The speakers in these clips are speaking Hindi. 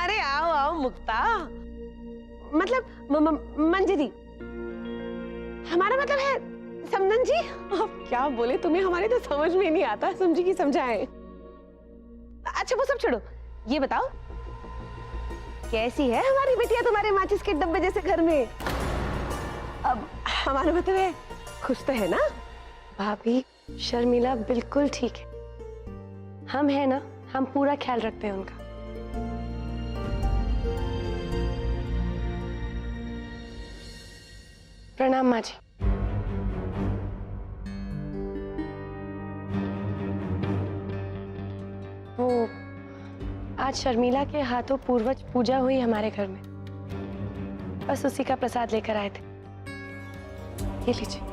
अरे आओ आओ मुक्ता, मतलब मंजरी, हमारा मतलब है समनन जी। अब क्या बोले तुम्हें, हमारे तो समझ में नहीं आता, समझी की समझाए। अच्छा वो सब छोड़ो, ये बताओ कैसी है हमारी बिटिया तुम्हारे माचिस के डब्बे जैसे घर में? अब हमारा मतलब है खुश तो है ना? भाभी शर्मिला बिल्कुल ठीक है, हम है ना, हम पूरा ख्याल रखते हैं उनका। प्रणाम माँ जी। वो आज शर्मिला के हाथों पूर्वज पूजा हुई हमारे घर में, बस उसी का प्रसाद लेकर आए थे, ये लीजिए।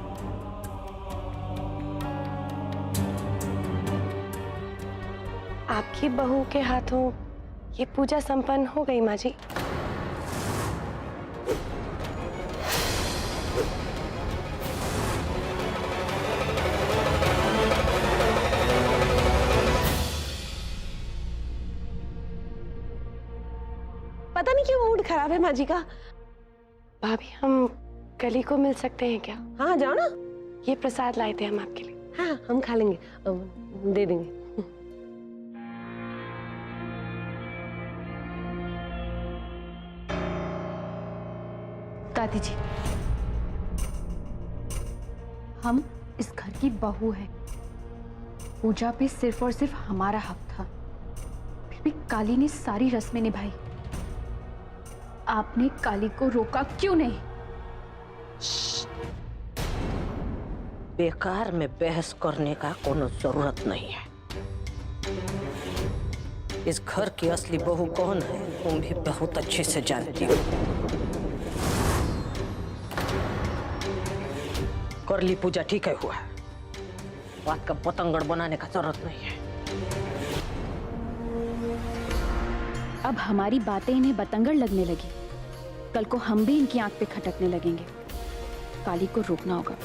आपकी बहू के हाथों ये पूजा संपन्न हो गई माँ जी। पता नहीं क्यों मूड खराब है माँ जी का। भाभी हम कली को मिल सकते हैं क्या? हाँ जाओ ना। ये प्रसाद लाए थे हम आपके लिए। हाँ हम खा लेंगे, दे देंगे। दादी जी, हम इस घर की बहू हैं। पूजा पे सिर्फ और सिर्फ हमारा हक था, फिर भी काली ने सारी रस्में निभाई। आपने काली को रोका क्यों नहीं? बेकार में बहस करने का कोनो जरूरत नहीं है। इस घर की असली बहू कौन है तुम भी बहुत अच्छे से जानती हो। कर ली पूजा, ठीक है, हुआ। बात का पतंगड़ बनाने का जरूरत नहीं है। अब हमारी बातें इन्हें बतंगड़ लगने लगी, कल को हम भी इनकी आंख पे खटकने लगेंगे। काली को रोकना होगा।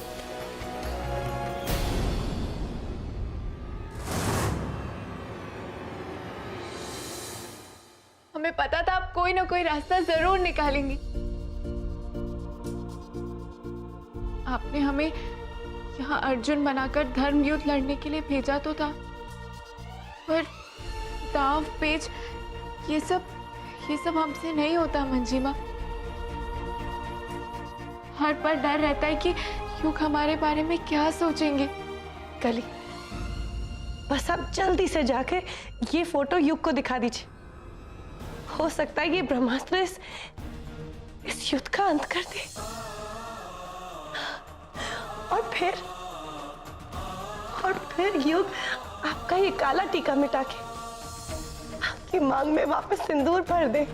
हमें पता था आप कोई ना कोई रास्ता जरूर निकालेंगे। आपने हमें यहाँ अर्जुन बनाकर धर्म युद्ध लड़ने के लिए भेजा तो था, पर दांव पेच ये सब हमसे नहीं होता मंजिमा। हर पर डर रहता है कि युग हमारे बारे में क्या सोचेंगे। कली, बस आप जल्दी से जाके ये फोटो युग को दिखा दीजिए। हो सकता है ये ब्रह्मास्त्र इस युद्ध का अंत कर दे, और फिर युग आपका ये काला टीका मिटा के आपकी मांग में वापस सिंदूर भर दे।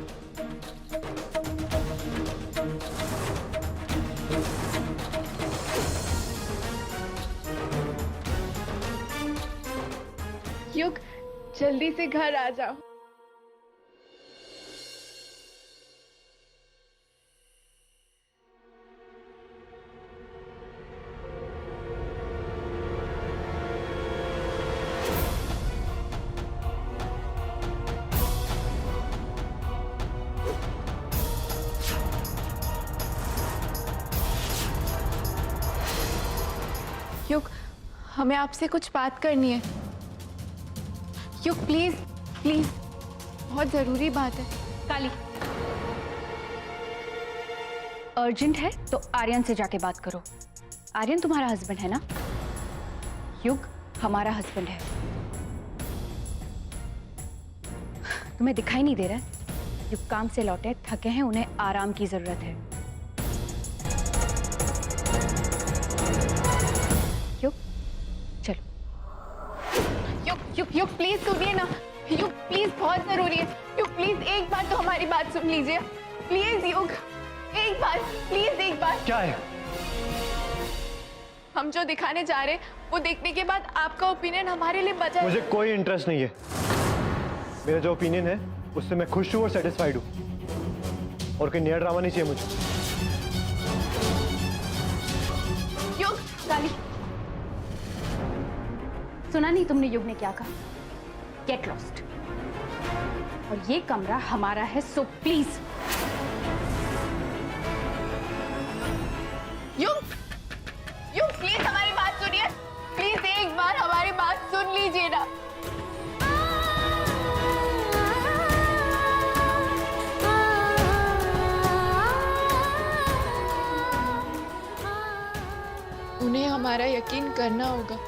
युग जल्दी से घर आ जाओ। युग, हमें आपसे कुछ बात करनी है। युग प्लीज प्लीज, बहुत जरूरी बात है। काली, अर्जेंट है तो आर्यन से जाके बात करो। आर्यन तुम्हारा हस्बैंड है ना? युग हमारा हस्बैंड है। तुम्हें दिखाई नहीं दे रहा है? युग काम से लौटे, थके हैं, उन्हें आराम की जरूरत है। युग चलो। युग प्लीज सुनिए ना। युग प्लीज, बहुत जरूरी है। युग प्लीज एक बार तो हमारी बात सुन लीजिए। प्लीज युग, एक बार, प्लीज एक बार। क्या है? हम जो दिखाने जा रहे हैं वो देखने के बाद आपका ओपिनियन हमारे लिए बचा है। मुझे कोई इंटरेस्ट नहीं है। मेरा जो ओपिनियन है उससे मैं खुश हूँ और सेटिस्फाइड हूँ, और कोई नया ड्रामा नहीं चाहिए मुझे। युग, काली, सुना नहीं तुमने युग ने क्या कहा? Get lost. और ये कमरा हमारा है, सो प्लीज। युग, युग प्लीज हमारी बात सुनिए, प्लीज एक बार हमारी बात सुन लीजिए ना। उन्हें हमारा यकीन करना होगा,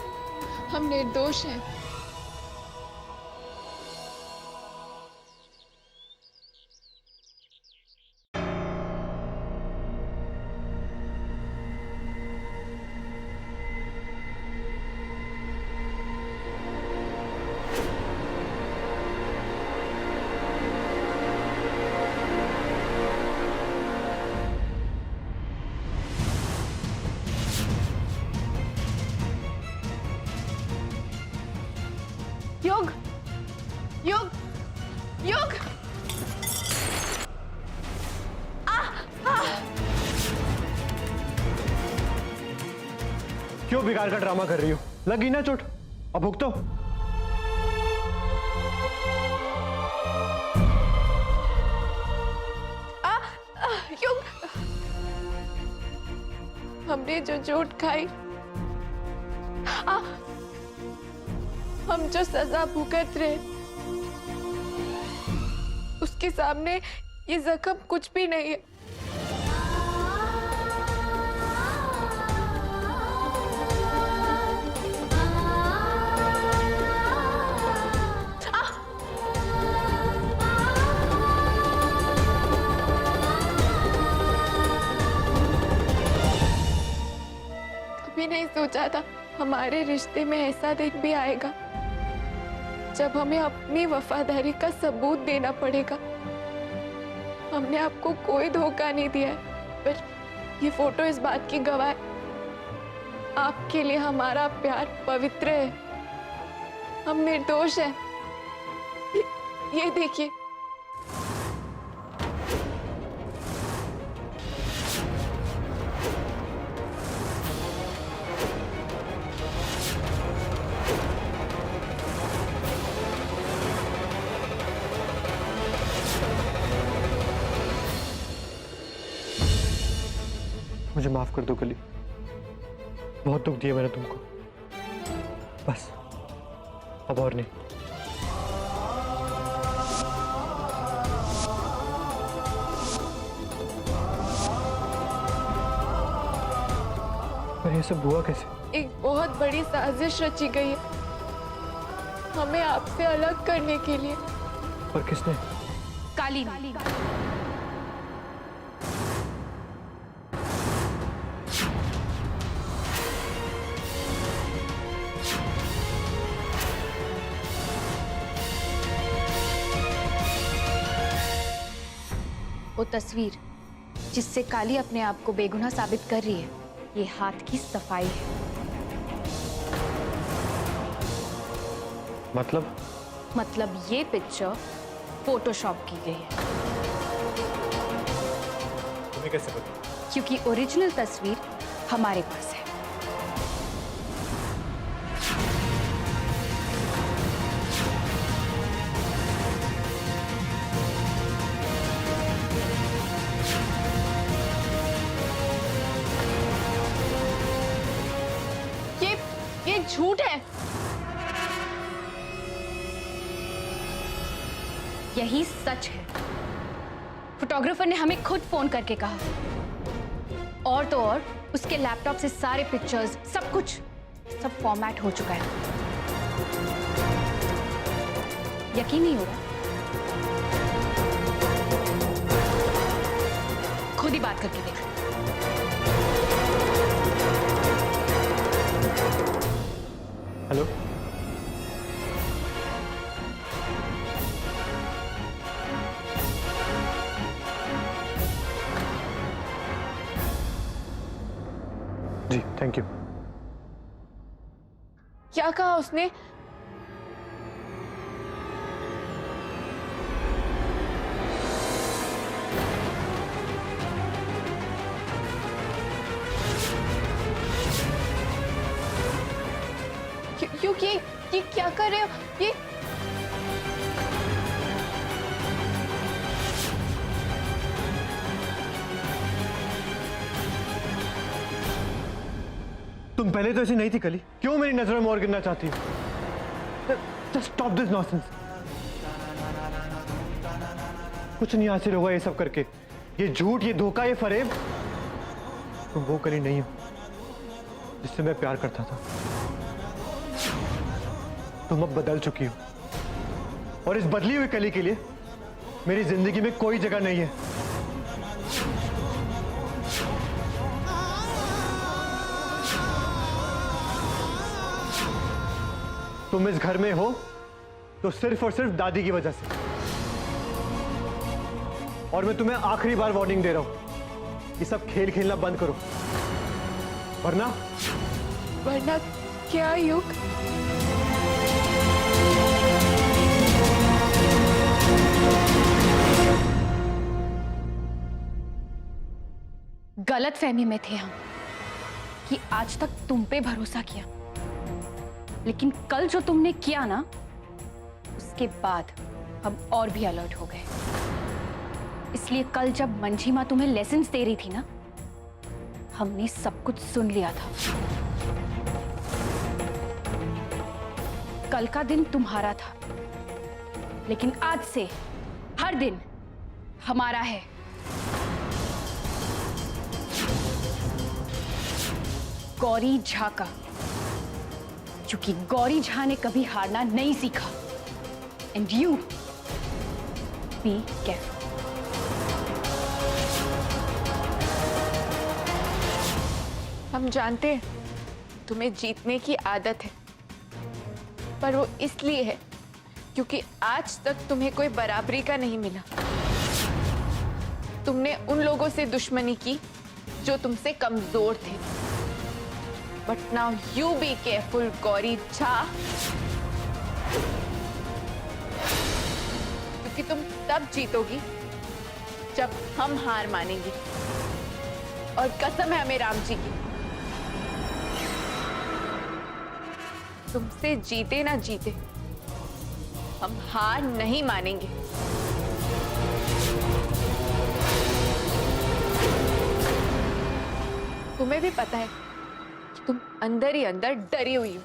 हम निर्दोष हैं। युग, युग, युग, क्यों बिगाड़ का ड्रामा कर रही हो? लगी ना चोट, अब भुगतो। युग, हमने जो चोट खाई, हम जो सजा भुगत रहे, उसके सामने ये जख्म कुछ भी नहीं है। कभी नहीं सोचा था हमारे रिश्ते में ऐसा दिन भी आएगा जब हमें अपनी वफादारी का सबूत देना पड़ेगा। हमने आपको कोई धोखा नहीं दिया है, पर ये फोटो इस बात की गवाह है, आपके लिए हमारा प्यार पवित्र है, हम निर्दोष हैं। ये देखिए। मुझे माफ कर दो कली, बहुत दुख दिया मैंने तुमको, बस अब और नहीं। पर ये सब हुआ कैसे? एक बहुत बड़ी साजिश रची गई है हमें आपसे अलग करने के लिए। पर किसने? काली। वो तस्वीर जिससे काली अपने आप को बेगुनाह साबित कर रही है, ये हाथ की सफाई है। मतलब ये पिक्चर फोटोशॉप की गई है। तुम्हें कैसे पता? क्योंकि ओरिजिनल तस्वीर हमारे पास है। ये झूठ है। यही सच है। फोटोग्राफर ने हमें खुद फोन करके कहा, और तो और उसके लैपटॉप से सारे पिक्चर्स, सब फॉर्मेट हो चुका है। यकीन नहीं हो रहा? खुद ही बात करके देख। हेलो, जी थैंक यू। क्या कहा उसने? क्यों ये क्या कर रहे हो? तुम पहले तो ऐसी नहीं थी कली, क्यों मेरी नजरों में और गिरना चाहती हो? Just stop this nonsense. कुछ नहीं हासिल होगा ये सब करके, ये झूठ, ये धोखा, ये फरेब। तुम वो कली नहीं हो जिससे मैं प्यार करता था। तुम अब बदल चुकी हो और इस बदली हुई कली के लिए मेरी जिंदगी में कोई जगह नहीं है। तुम इस घर में हो तो सिर्फ और सिर्फ दादी की वजह से। और मैं तुम्हें आखिरी बार वार्निंग दे रहा हूं कि सब खेल खेलना बंद करो, वरना क्या युग? गलत फहमी में थे हम कि आज तक तुम पे भरोसा किया, लेकिन कल जो तुमने किया ना, उसके बाद हम और भी अलर्ट हो गए। इसलिए कल जब मंझी माँ तुम्हें लेसन्स दे रही थी ना, हमने सब कुछ सुन लिया था। कल का दिन तुम्हारा था, लेकिन आज से हर दिन हमारा है। गौरी झा का, क्योंकि गौरी झा ने कभी हारना नहीं सीखा। And you be careful. हम जानते हैं तुम्हें जीतने की आदत है, पर वो इसलिए है क्योंकि आज तक तुम्हें कोई बराबरी का नहीं मिला। तुमने उन लोगों से दुश्मनी की जो तुमसे कमजोर थे। But now you be careful Gauri Jha, क्योंकि तुम तब जीतोगी जब हम हार मानेंगे। और कसम है हमें राम जी की, तुमसे जीते ना जीते हम हार नहीं मानेंगे। तुम्हें भी पता है कि तुम अंदर ही अंदर डरी हुई हो,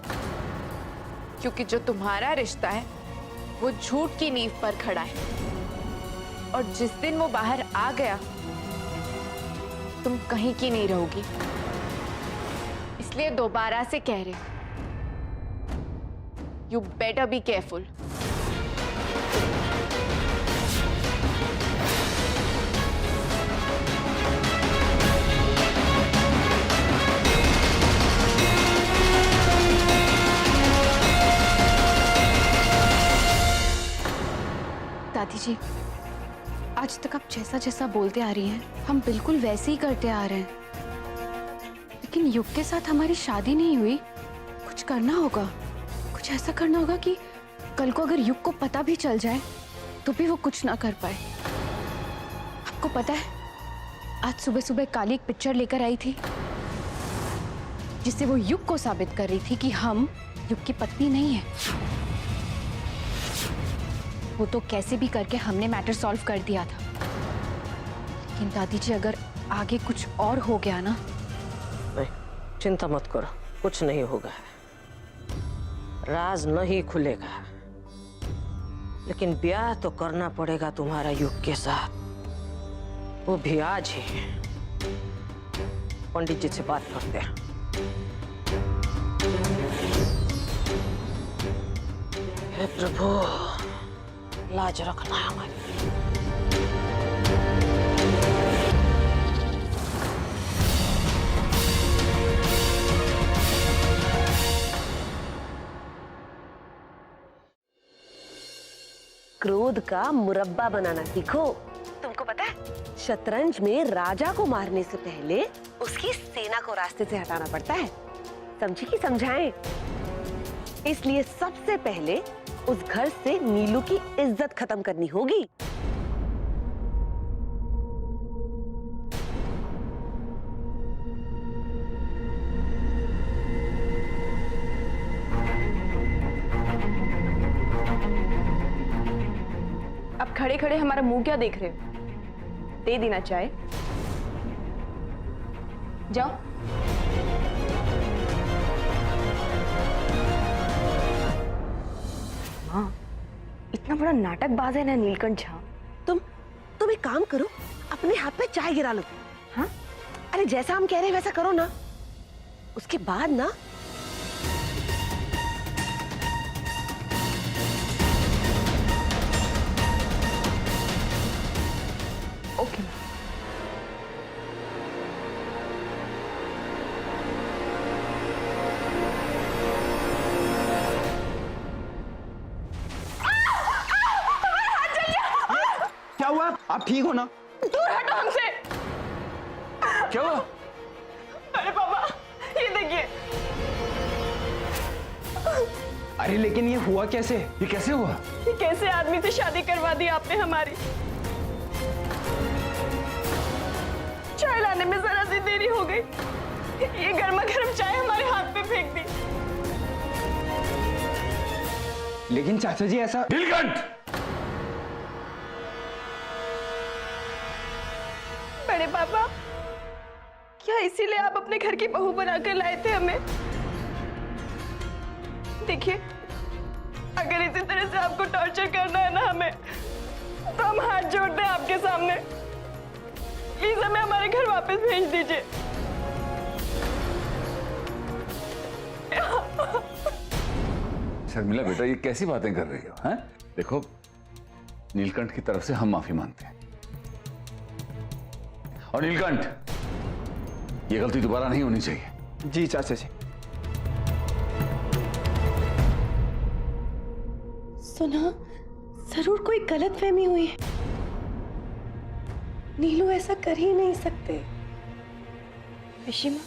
क्योंकि जो तुम्हारा रिश्ता है वो झूठ की नींव पर खड़ा है। और जिस दिन वो बाहर आ गया, तुम कहीं की नहीं रहोगी। इसलिए दोबारा से कह रहे, You better be careful. दादी जी, आज तक आप जैसा जैसा बोलते आ रही हैं, हम बिल्कुल वैसे ही करते आ रहे हैं। लेकिन युग के साथ हमारी शादी नहीं हुई, कुछ करना होगा। कुछ ऐसा करना होगा कि कल को अगर युग को पता भी चल जाए तो भी वो कुछ ना कर पाए। आपको पता है, आज सुबह सुबह काली एक पिक्चर लेकर आई थी जिससे वो युग को साबित कर रही थी कि हम युग की पत्नी नहीं है। वो तो कैसे भी करके हमने मैटर सॉल्व कर दिया था। लेकिन दादी जी, अगर आगे कुछ और हो गया ना। नहीं, चिंता मत करो, कुछ नहीं होगा। राज नहीं खुलेगा, लेकिन ब्याह तो करना पड़ेगा तुम्हारा युग के साथ, वो भी आज ही। पंडित जी से बात करते हैं। हे प्रभु, लाज रखना है हमारी। क्रोध का मुरब्बा बनाना सीखो। तुमको पता है, शतरंज में राजा को मारने से पहले उसकी सेना को रास्ते से हटाना पड़ता है। समझी कि समझाएं? इसलिए सबसे पहले उस घर से नीलू की इज्जत खत्म करनी होगी। अब खड़े खड़े हमारा मुंह क्या देख रहे हो? दे देना चाहे, जाओ। हाँ, इतना बड़ा नाटकबाज है ना नीलकंठ झा। तुम एक काम करो, अपने हाथ में चाय गिरा लो। हाँ? अरे जैसा हम कह रहे हैं वैसा करो ना, उसके बाद ना ओके। क्या हुआ? आप ठीक हो ना? दूर हटो हमसे। क्या हुआ? अरे पापा, ये देखिए। अरे लेकिन ये हुआ कैसे? ये कैसे हुआ? ये कैसे आदमी से शादी करवा दी आपने हमारी? चाय लाने में जरा सी देरी हो गई, ये गर्मा गर्म चाय हमारे हाथ पे फेंक दी। लेकिन चाचा जी ऐसा। नीलकंठ! बड़े पापा, क्या इसीलिए आप अपने घर की बहू बनाकर लाए थे हमें? देखिए, अगर इसी तरह से आपको टॉर्चर करना है ना हमें, तो हम हाथ जोड़ते हैं आपके सामने। प्लीज हमें हमारे घर वापस भेज दीजिए। शर्मिला बेटा, ये कैसी बातें कर रही हो? हैं? देखो, नीलकंठ की तरफ से हम माफी मांगते हैं। और नीलकंठ, ये गलती दोबारा नहीं होनी चाहिए। जी चाचा जी। सुना, जरूर कोई गलतफहमी हुई है। नीलू ऐसा कर ही नहीं सकते। विशिमा,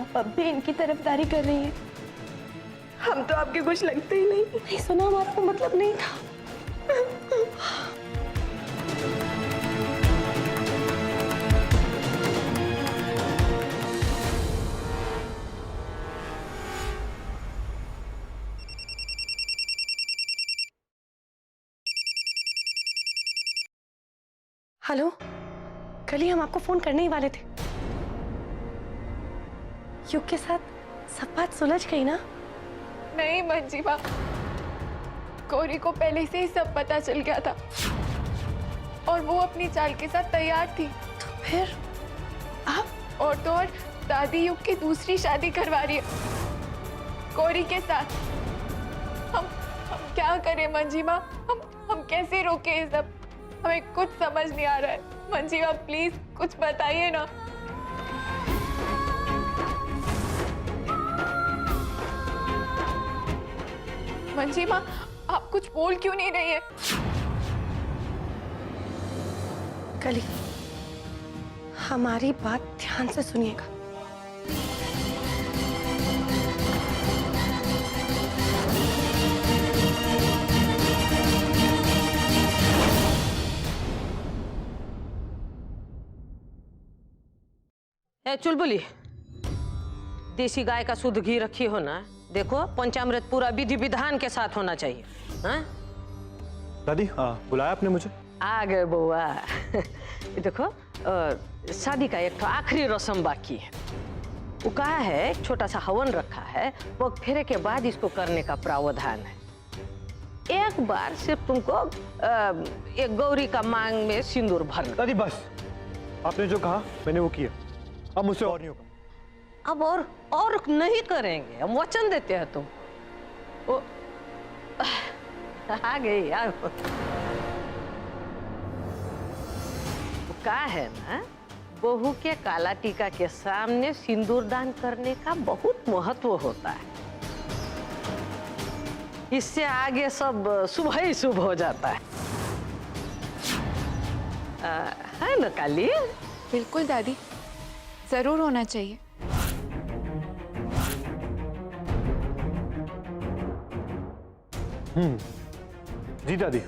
आप अब भी इनकी तरफदारी कर रही हैं। हम तो आपके कुछ लगते ही नहीं सुना, हमारा को मतलब नहीं था। हेलो, कल ही हम आपको फोन करने ही वाले थे। युग के साथ सब बात सुलझ गई ना? नहीं मंजीमा, गौरी को पहले से ही सब पता चल गया था और वो अपनी चाल के साथ तैयार थी। तो फिर आप? और तो और दादी युग की दूसरी शादी करवा रही है गौरी के साथ। हम क्या करें मंजीमा? हम कैसे रोके ये सब? हमें कुछ समझ नहीं आ रहा है। मंजीमा प्लीज कुछ बताइए ना। मंजीमा, आप कुछ बोल क्यों नहीं रही है? कली, हमारी बात ध्यान से सुनिएगा। चुलबुली, देसी गाय का शुद्ध घी रखी हो ना? देखो, पंचामृत पूरा विधि विधान के साथ होना चाहिए। हाँ? दादी, बुलाया आपने मुझे? आ गए बउआ। ये देखो, शादी का एक तो आखिरी रस्म बाकी है। वो कहा है, एक छोटा सा हवन रखा है, वो फेरे के बाद इसको करने का प्रावधान है। एक बार सिर्फ तुमको एक गौरी का मांग में सिंदूर भरना। दादी बस, आपने जो कहा मैंने वो किया, अब मुझसे और नहीं होगा। अब और नहीं करेंगे, हम वचन देते हैं। तुम वो आ गई यार। वो कहा है ना, बहू के काला टीका के सामने सिंदूर दान करने का बहुत महत्व होता है। इससे आगे सब शुभ ही शुभ हो जाता है ना काली? बिल्कुल दादी, जरूर होना चाहिए। जी दादी,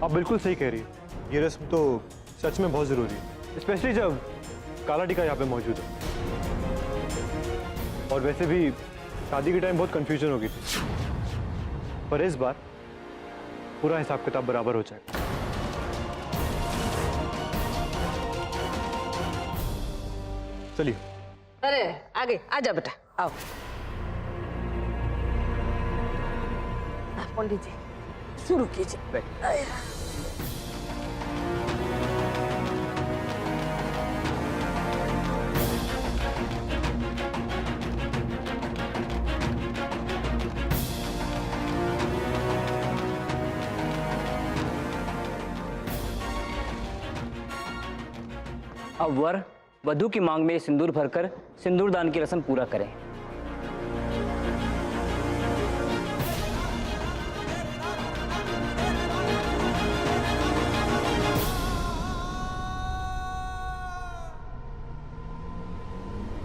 आप बिल्कुल सही कह रही है। ये रस्म तो सच में बहुत जरूरी है, स्पेशली जब काला टीका यहाँ पे मौजूद है। और वैसे भी शादी के टाइम बहुत कंफ्यूजन हो गई थी, पर इस बार पूरा हिसाब किताब बराबर हो जाएगा। चलिए। अरे, आगे आजा बेटा, आओ। पंडित जी शुरू कीजिए। अब वर वधु की मांग में सिंदूर भरकर सिंदूर दान की रस्म पूरा करें।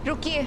रुकिए।